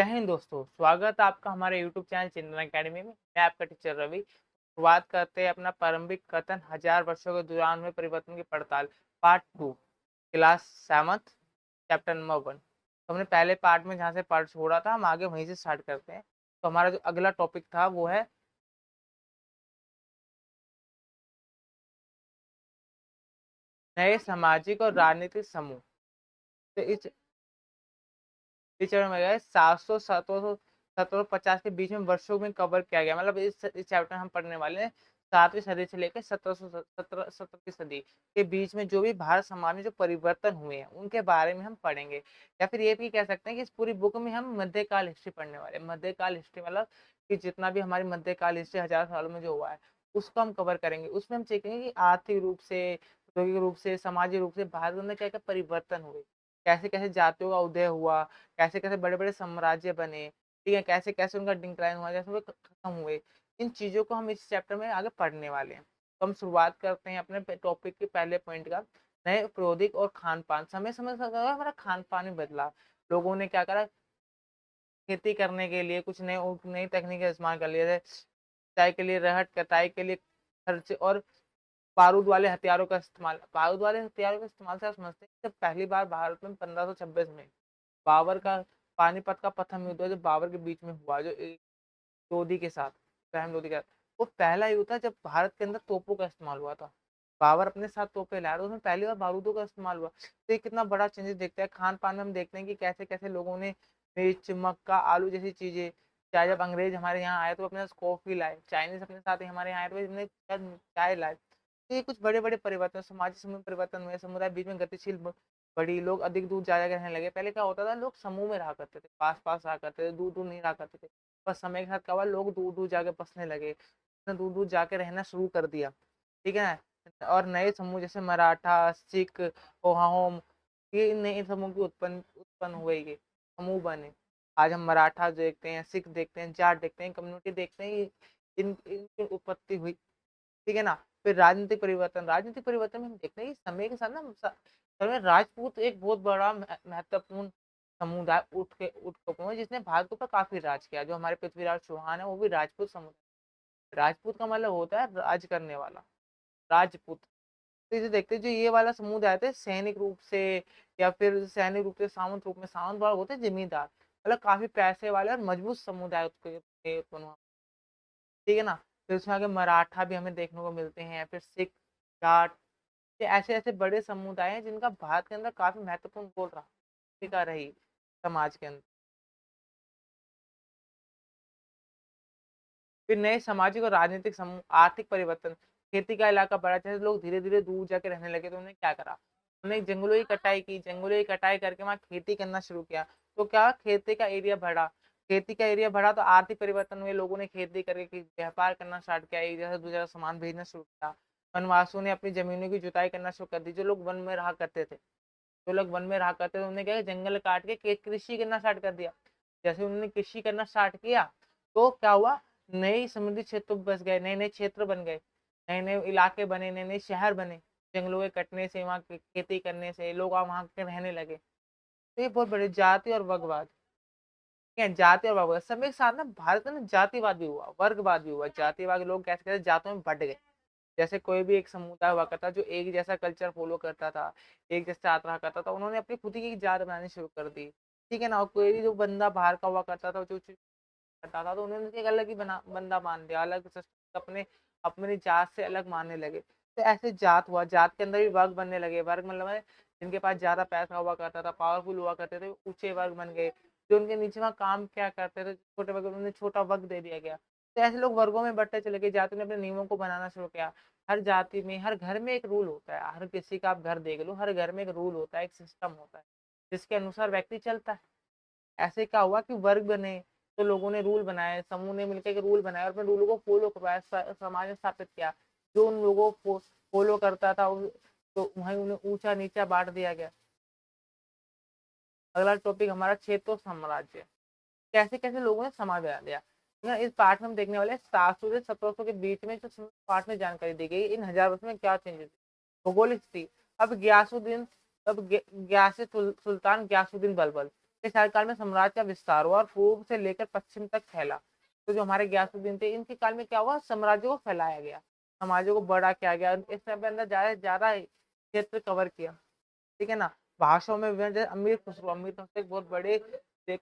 हिंद दोस्तों, स्वागत है आपका हमारे यूट्यूब चैनल चिंतन अकेडमी में। मैं आपका टीचर रवि। शुरुआत करते हैं अपना प्रारंभिक कथन हजार वर्षों के दौरान हुए परिवर्तन की पड़ताल, पार्ट 2, क्लास 7, चैप्टर नंबर 1। तो हमने पहले पार्ट में जहाँ से पार्ट छोड़ा था हम आगे वहीं से स्टार्ट करते हैं। तो हमारा जो अगला टॉपिक था वो है नए सामाजिक और राजनीतिक समूह। तो इस चैप्टर में गए 700 1750 के बीच में वर्षों में कवर किया गया। मतलब इस चैप्टर हम पढ़ने वाले हैं 7वीं सदी से लेकर 17वीं सदी के बीच में जो भी भारत समाज में जो परिवर्तन हुए हैं उनके बारे में हम पढ़ेंगे। या फिर ये भी कह सकते हैं कि इस पूरी बुक में हम मध्यकाल हिस्ट्री पढ़ने वाले हैं। मध्यकाल हिस्ट्री मतलब कि जितना भी हमारी मध्यकाल हिस्ट्री 1000 सालों में जो हुआ है उसको हम कवर करेंगे। उसमें हम सीखेंगे कि आर्थिक रूप से, औद्योगिक रूप से, सामाजिक रूप से भारत में क्या क्या परिवर्तन हुए, कैसे कैसे जातियों का उदय हुआ, कैसे कैसे बड़े बड़े साम्राज्य बने, ठीक है, कैसे कैसे उनका डिक्लाइन हुआ, जैसे वो खत्म हुए। इन चीजों को हम इस चैप्टर में आगे पढ़ने वाले हैं। तो हम शुरुआत करते हैं अपने टॉपिक के पहले पॉइंट का। नए प्रौद्योगिक और खान पान। समय समय से हमारा खान पान भी बदला। लोगों ने क्या करा, खेती करने के लिए कुछ नए नई तकनीक का इस्तेमाल कर लिया। सिंचाई के लिए रहट, कटाई के लिए खर्च और बारूद वाले हथियारों का इस्तेमाल। बारूद वाले हथियारों का इस्तेमाल से आप समझते हैं जब पहली बार भारत में 1526 में बाबर का पानीपत का प्रथम युद्ध जो बाबर के बीच में हुआ, जो लोधी के साथ, इब्राहिम लोधी के साथ, वो पहला युद्ध था जब भारत के अंदर तोपों का इस्तेमाल हुआ था। बाबर अपने साथ तोपे लाया, उसमें पहली बार बारूदों का इस्तेमाल हुआ। तो ये कितना बड़ा चेंजेस देखते हैं। खान पान में हम देखते हैं कि कैसे कैसे लोगों ने मिर्च, मक्का, आलू जैसी चीजें, चाहे जब अंग्रेज हमारे यहाँ आए तो अपने साथ कॉफी लाए, चाइनीज अपने साथ ही हमारे यहाँ आए तो इन्हें चाय लाए। तो ये कुछ बड़े बड़े परिवर्तन, सामाजिक समूह परिवर्तन हुए, समुदाय बीच में गतिशील बड़ी, लोग अधिक दूर जा रहने लगे। पहले क्या होता था, लोग समूह में रहा करते थे, पास पास रहा करते थे, दूर दूर नहीं रहा करते थे। पर समय के साथ क्या हुआ, लोग दूर दूर जाके बसने लगे, दूर दूर जाके रहना शुरू कर दिया, ठीक है ना। और नए समूह जैसे मराठा, सिख, होम, ये नए समूह की उत्पन्न उत्पन्न हुए, ये समूह बने। आज हम मराठा देखते हैं, सिख देखते हैं, जाट देखते हैं, कम्युनिटी देखते हैं, इनकी उत्पत्ति हुई, ठीक है ना। फिर राजनीतिक परिवर्तन में हम देखते हैं कि समय के साथ ना समय राजपूत एक बहुत बड़ा महत्वपूर्ण समुदाय उठ के हुए जिसने भारत के ऊपर काफी राज किया। जो हमारे पृथ्वीराज चौहान है वो भी राजपूत समुदाय। राजपूत का मतलब होता है राज करने वाला, राजपूत। तो इसे देखते हैं जो ये वाला समुदाय थे सैनिक रूप से, या फिर सैनिक रूप से सामंत रूप में, सामंत वाले होते जमींदार, मतलब काफी पैसे वाले और मजबूत समुदाय उत्पन्न हुआ, ठीक है ना। फिर उसमें आगे मराठा भी हमें देखने को मिलते हैं, फिर सिख, जाट, ये ऐसे ऐसे बड़े समुदाय हैं जिनका भारत के अंदर काफी महत्वपूर्ण रोल रहा, भूमिका रही समाज के अंदर। फिर नए सामाजिक और राजनीतिक समूह, आर्थिक परिवर्तन, खेती का इलाका बढ़ा, जैसे लोग धीरे धीरे दूर जाके रहने लगे तो उन्हें क्या करा, उन्हें जंगलों की कटाई की, जंगलों की कटाई करके वहाँ खेती करना शुरू किया। तो क्या खेती का एरिया बढ़ा, खेती का एरिया बढ़ा तो आर्थिक परिवर्तन हुए, लोगों ने खेती करके व्यापार करना स्टार्ट किया, एक जगह से दूसरी जगह सामान भेजना शुरू किया। वनवासियों ने अपनी जमीनों की जुताई करना शुरू कर दी। जो लोग वन में रहा करते थे, जो लोग वन में रहा करते थे उन्होंने क्या किया, जंगल काट के कृषि करना स्टार्ट कर दिया। जैसे उन्होंने कृषि करना स्टार्ट किया तो क्या हुआ, नई समुद्री क्षेत्र बस गए, नए नए क्षेत्र बन गए, नए नए इलाके बने, नए नए शहर बने। जंगलों के कटने से, वहाँ खेती करने से लोग वहाँ के रहने लगे। तो ये बहुत बड़े जाति और वर्गवाद, ठीक है, जाति और वर्गवाद समय के साथ ना भारत में ना जातिवाद भी हुआ, वर्गवाद भी हुआ। जातिवाद, लोग कैसे कैसे जातों में बंट गए। जैसे कोई भी एक समुदाय हुआ करता जो एक जैसा कल्चर फॉलो करता था, एक जैसा रहा करता था, उन्होंने अपनी खुद की जात बनानी शुरू कर दी, ठीक है ना। और कोई भी जो बंदा बाहर का हुआ करता था, जो करता था, तो उन्होंने एक अलग ही बंदा मान दिया, अलग अपने अपनी जात से अलग मानने लगे। तो ऐसे जात हुआ, जात के अंदर भी वर्ग बनने लगे। वर्ग मतलब है जिनके पास ज्यादा पैसा हुआ करता था, पावरफुल हुआ करते थे, ऊंचे वर्ग बन गए। जो उनके नीचे वहाँ काम क्या करते थे, छोटे वर्ग, उन्हें छोटा वर्ग दे दिया गया। तो ऐसे लोग वर्गों में बढ़ते चले गए, जातियों ने अपने नियमों को बनाना शुरू किया। हर जाति में, हर घर में एक रूल होता है। हर किसी का आप घर देख लो, हर घर में एक रूल होता है, एक सिस्टम होता है जिसके अनुसार व्यक्ति चलता है। ऐसे क्या हुआ कि वर्ग बने, तो लोगों ने रूल बनाए, समूह ने मिलकर एक रूल बनाया और अपने रूल को फॉलो करवाया, समाज में स्थापित किया। जो उन लोगों को फॉलो करता था तो वहीं उन्हें ऊंचा नीचा बांट दिया गया। अगला टॉपिक हमारा क्षेत्र और साम्राज्य। कैसे कैसे लोगों ने समाज बना दिया। इस पाठ में हम देखने वाले 700 से 1700 के बीच में जो पाठ में जानकारी दी गई, इन 1000 वर्ष में क्या चेंजेस, भौगोलिक स्थिति। अब गयासुद्दीन, अब सुल्तान गयासुद्दीन बलबल के शासनकाल में साम्राज्य का विस्तार हुआ और पूर्व से लेकर पश्चिम तक फैला। तो जो हमारे गियासुद्दीन थे, इनके काल में क्या हुआ, साम्राज्य को फैलाया गया, समाजों को बड़ा किया गया, इस समय अंदर ज्यादा ज्यादा क्षेत्र कवर किया। ठीक है ना। भाषाओं में विभिन्न, जैसे अमीर खुसरो एक बहुत बड़े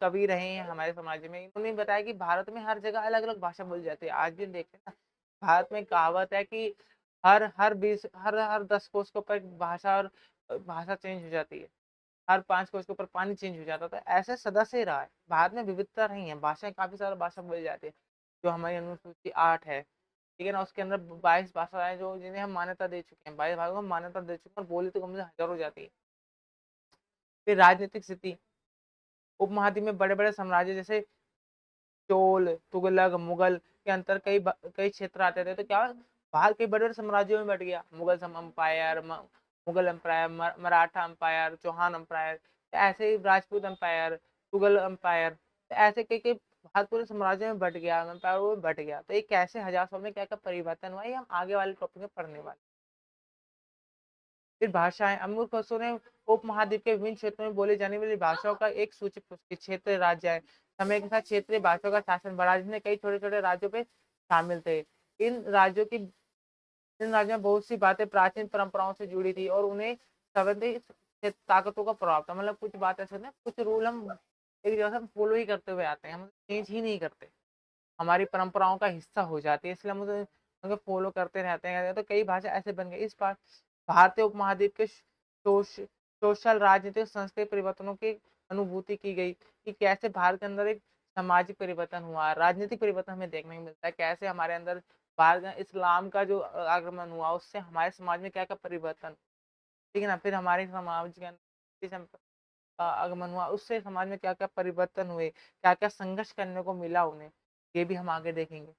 कवि रहे हैं हमारे समाज में। इन्होंने बताया कि भारत में हर जगह अलग अलग भाषा बोली जाती है। आज भी हम देखते हैं ना, भारत में कहावत है कि हर 10 कोस के ऊपर एक भाषा, और भाषा चेंज हो जाती है, हर 5 कोस के ऊपर पानी चेंज हो जाता था। ऐसे सदा से ही रहा है, भारत में विविधता रही है, भाषाएं काफी सारी भाषा बोली जाती है। जो हमारी अनुसूची 8 है, ठीक है ना, उसके अंदर 22 भाषाएं जो जिन्हें हम मान्यता दे चुके हैं, 22 भाषाओं को हम मान्यता दे चुके हैं, और बोली तो कम से हजारों जाती है। फिर राजनीतिक स्थिति, उपमहाद्वीप में बड़े बड़े साम्राज्य जैसे चोल, तुगलक, मुगल के अंतर कई क्षेत्र आते थे। तो क्या भारत कई बड़े बड़े साम्राज्यों में बट गया, Mughal empire, Maratha empire, Chauhan empire, ऐसे ही राजपूत एम्पायर, तुगल एम्पायर, ऐसे कई कई भारत पूरे साम्राज्य में बट गया, एम्पायर में बट गया। तो ये कैसे हजार साल में क्या क्या परिवर्तन हुआ, ये हम आगे वाले टॉपिक में पढ़ने वाले। फिर भाषाएं, अमूल खसरो ने उपमहाद्वीप के विभिन्न क्षेत्रों में बोली जाने वाली भाषाओं का एक सूची प्रस्तुत, क्षेत्र राज्य है। समय के साथ क्षेत्रीय भाषाओं का शासन बढ़ा, जिसमें कई छोटे छोटे राज्यों पे शामिल थे। इन राज्यों की इन राज्यों में बहुत सी बातें प्राचीन परंपराओं से जुड़ी थी, और उन्हें संबंधित ताकतों का प्रभाव था। मतलब कुछ बात ऐसे ना, कुछ रूल हम एक जगह से फॉलो ही करते हुए आते हैं, हम चेंज ही नहीं करते, हमारी परंपराओं का हिस्सा हो जाती है, इसलिए हम उसे फॉलो करते रहते हैं। तो कई भाषा ऐसे बन गई। इस बार भारतीय उपमहाद्वीप के सोशल, राजनीतिक, सांस्कृतिक परिवर्तनों की अनुभूति की गई, कि कैसे भारत के अंदर एक सामाजिक परिवर्तन हुआ, राजनीतिक परिवर्तन हमें देखने को मिलता है, कैसे हमारे अंदर भारत में इस्लाम का जो आगमन हुआ, उससे हमारे समाज में क्या क्या परिवर्तन, ठीक है ना। फिर हमारे समाज के अंदर आगमन हुआ, उससे समाज में क्या क्या परिवर्तन हुए, क्या क्या संघर्ष करने को मिला उन्हें, ये भी हम आगे देखेंगे।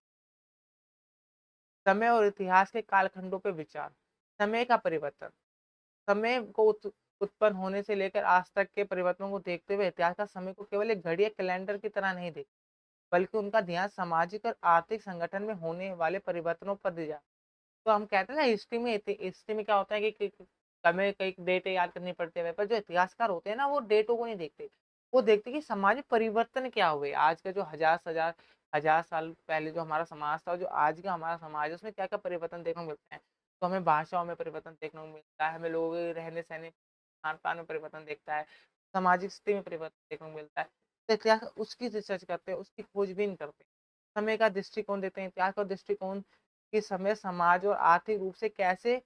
समय और इतिहास के कालखंडों पे विचार, समय का परिवर्तन, समय को उत्पन्न होने से लेकर आज तक के परिवर्तनों को देखते हुए इतिहास का समय को केवल एक घड़ी या कैलेंडर की तरह नहीं देखते, बल्कि उनका ध्यान सामाजिक और आर्थिक संगठन में होने वाले परिवर्तनों पर दिया। तो हम कहते हैं ना, हिस्ट्री में क्या होता है कि हमें कई डेट याद करनी पड़ती है, पर जो इतिहासकार होते हैं ना, वो डेटों को नहीं देखते, वो देखते कि समाज में परिवर्तन क्या हुए, आज का जो हजार साल पहले जो हमारा समाज था, जो आज का हमारा समाज है, उसमें क्या क्या परिवर्तन देखने को मिलते हैं। तो हमें भाषाओं में परिवर्तन देखने को मिलता है, हमें लोगों के रहने सहने, खान पान में परिवर्तन देखता है, सामाजिक स्थिति में परिवर्तन देखने को मिलता है। तो इतिहास उसकी रिसर्च करते हैं, उसकी खोजबीन करते हैं, समय का दृष्टिकोण देते हैं, इतिहास का दृष्टिकोण कि समय, समाज और आर्थिक रूप से कैसे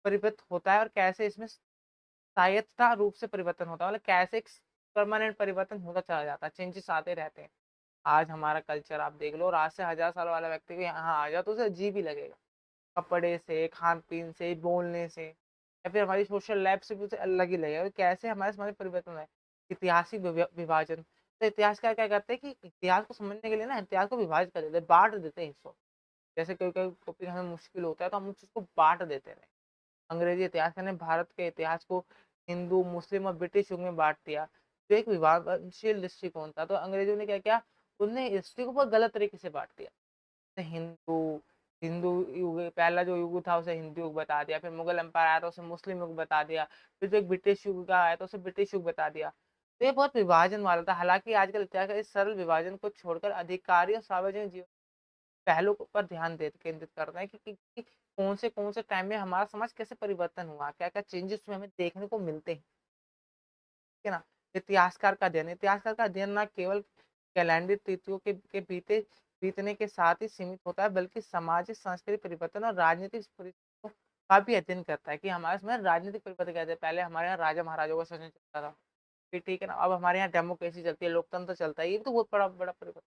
परिवर्तित होता है, और कैसे इसमें स्थायित्व रूप से परिवर्तन होता है, मतलब कैसे एक परमानेंट परिवर्तन होता चला जाता है, चेंजेस आते रहते हैं। आज हमारा कल्चर आप देख लो, और आज से हजार साल वाला व्यक्ति भी यहाँ आ जाए तो उसे अजीब ही लगेगा, कपड़े से, खान पीन से, बोलने से, या फिर हमारी सोशल लाइफ से भी उसे अलग ही लगेगा। कैसे हमारे समाज में परिवर्तन है, ऐतिहासिक विभाजन। तो इतिहासकार क्या करते हैं कि इतिहास को समझने के लिए ना, इतिहास को विभाजित कर देते हैं, बांट देते हैं हिस्सों। जैसे कोई कोई टॉपिक हमें मुश्किल होता है, तो हम उस चीज को बांट देते हैं। अंग्रेजी इतिहासकार ने भारत के इतिहास को हिंदू, मुस्लिम और ब्रिटिश युग में बांट दिया, जो एक विभाजनशील दृष्टिकोण था। तो अंग्रेजों ने क्या किया, उन्हें हिस्ट्री को बहुत गलत तरीके से बांट दिया। हिंदू हिंदू युग, पहला जो युग था उसे हिंदू युग बता दिया, फिर मुगल एम्पायर आया तो उसे मुस्लिम युग बता दिया, फिर जो एक ब्रिटिश युग का आया तो उसे ब्रिटिश युग बता दिया। तो ये बहुत विभाजन वाला था। हालांकि आजकल इतिहास का इस सरल विभाजन को छोड़कर अधिकारी और सार्वजनिक जीवन पहलू पर ध्यान दे केंद्रित करते हैं कि कौन से टाइम में हमारा समाज कैसे परिवर्तन हुआ, क्या क्या चेंजेस हुए हमें देखने को मिलते हैं, ठीक है ना। इतिहासकार का अध्ययन न केवल कैलेंडर तिथियों के बीतने के साथ ही सीमित होता है, बल्कि सामाजिक, सांस्कृतिक परिवर्तन और राजनीतिक परिवर्तनों का भी अध्ययन करता है, कि हमारे समय राजनीतिक परिवर्तन क्या थे। पहले हमारे यहाँ राजा महाराजाओं का शासन चलता था, फिर ठीक है ना, अब हमारे यहाँ डेमोक्रेसी चलती है, लोकतंत्र चलता है, ये तो बहुत बड़ा बड़ा परिवर्तन।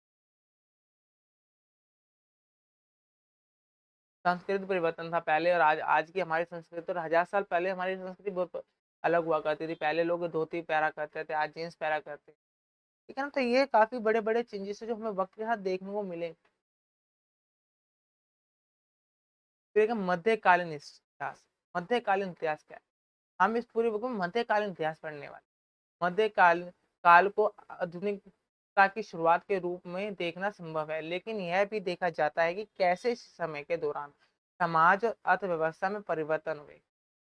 सांस्कृतिक परिवर्तन था पहले और आज, आज की हमारी संस्कृति और हजार साल पहले हमारी संस्कृति बहुत अलग हुआ करती थी। पहले लोग धोती पहरा करते थे, आज जींस पहरा करते हैं, ठीक है ना। तो ये काफी बड़े बड़े चेंजेस है जो हमें वक्त के साथ देखने को मिले। फिर एक मध्यकालीन इतिहास। मध्यकालीन इतिहास क्या है, हम इस पूरे बुक में मध्यकालीन इतिहास पढ़ने वाले। मध्यकाल काल को आधुनिकता की शुरुआत के रूप में देखना संभव है, लेकिन यह भी देखा जाता है कि कैसे इस समय के दौरान समाज और अर्थव्यवस्था में परिवर्तन हुए।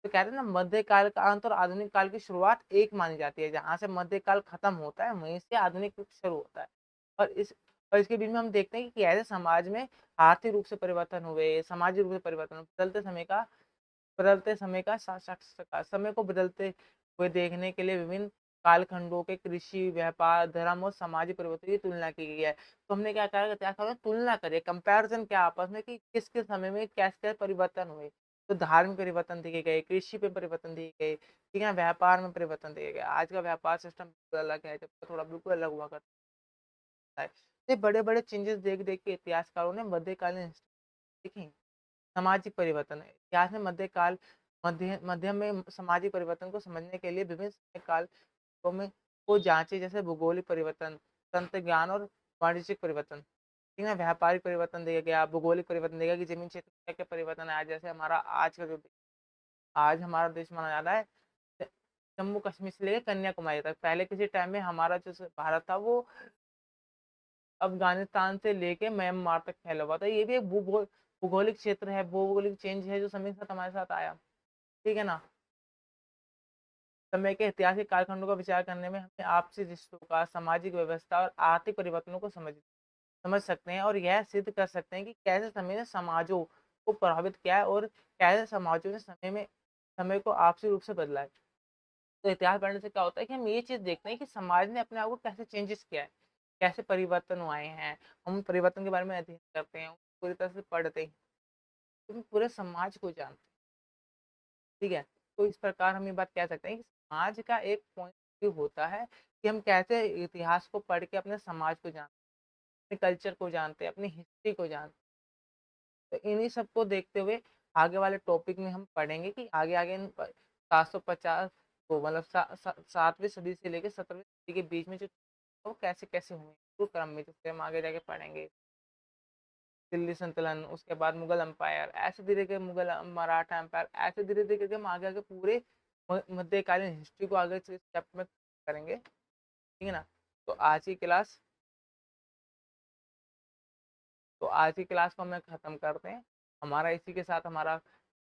तो कहते हैं ना, मध्यकाल का अंत और आधुनिक काल की शुरुआत एक मानी जाती है। जहाँ से मध्यकाल खत्म होता है वहीं से आधुनिक युग शुरू होता है। और इस और इसके बीच में हम देखते हैं कि कैसे समाज में आर्थिक रूप से परिवर्तन हुए, सामाजिक रूप से परिवर्तन हुए। बदलते समय का समय को बदलते हुए देखने के लिए विभिन्न कालखंडों के कृषि, व्यापार, धर्म और सामाजिक परिवर्तन की तुलना की गई है। तो हमने क्या करा, तुलना करिए, कंपैरिजन किया आपस में कि किस किस समय में कैसे कैसे परिवर्तन हुए। तो धार्मिक परिवर्तन दिए गए, कृषि पे परिवर्तन दिए गए, ठीक है, व्यापार में परिवर्तन दिए गए। आज का व्यापार सिस्टम बिल्कुल अलग है, जब थोड़ा बिल्कुल अलग हुआ करता है। ये बड़े बड़े चेंजेस देख देख के इतिहासकारों ने मध्यकालीन देखे। सामाजिक परिवर्तन है। इतिहास में मध्यम में सामाजिक परिवर्तन को समझने के लिए विभिन्न समय काल में को जांचे, जैसे भूगोलिक परिवर्तन, तंत्र ज्ञान और वाणिज्यिक परिवर्तन। ठीक है, व्यापारिक परिवर्तन देखा गया, भूगोलिक परिवर्तन देखा कि जमीन क्षेत्र में क्या क्या परिवर्तन आया। जैसे आज हमारा देश माना जाता है जम्मू कश्मीर से लेकर कन्याकुमारी तक। पहले किसी टाइम में हमारा जो भारत था वो अफगानिस्तान से लेके म्यांमार तक फैला हुआ था। ये भी एक भूगोलिक क्षेत्र है, भौगोलिक चेंज है जो समय के साथ हमारे साथ आया। ठीक है ना। समय के ऐतिहासिक कालखंडों का विचार करने में हमें आपसी रिश्तों का, सामाजिक व्यवस्था और आर्थिक परिवर्तनों को समझ सकते हैं, और यह सिद्ध कर सकते हैं कि कैसे समय ने समाजों को प्रभावित किया है और कैसे समाजों ने समय को आपसी रूप से बदला है। तो इतिहास पढ़ने से क्या होता है कि हम ये चीज देखते हैं कि समाज ने अपने आप को कैसे चेंजेस किया है, कैसे परिवर्तन हुए हैं। हम परिवर्तन के बारे में अध्ययन करते हैं, पूरी तरह से पढ़ते हैं, तो हम पूरे समाज को जानते हैं। ठीक है। तो इस प्रकार हम ये बात कह सकते हैं कि समाज का एक पॉइंट व्यू होता है कि हम कैसे इतिहास को पढ़ के अपने समाज को जानते हैं, अपने कल्चर को जानते हैं, अपनी हिस्ट्री को जानते हैं। तो इन्हीं सबको देखते हुए आगे वाले टॉपिक में हम पढ़ेंगे कि आगे आगे 750 को मतलब 7वीं सदी से लेकर 17वीं सदी के बीच में जो वो कैसे कैसे हुए, तो क्रम में जिससे हम आगे जाके पढ़ेंगे। दिल्ली संतुलन, उसके बाद मुगल एम्पायर, ऐसे धीरे के मुगल मराठा एम्पायर, ऐसे धीरे धीरे करके हम आगे आगे पूरे मध्यकालीन हिस्ट्री को आगे से स्टेप में करेंगे। ठीक है ना। तो आज की क्लास को हम खत्म करते हैं। हमारा इसी के साथ हमारा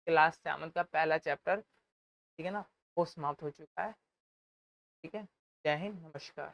क्लास 7 का पहला चैप्टर, ठीक है ना, वो समाप्त हो चुका है। ठीक है। जय हिंद, नमस्कार।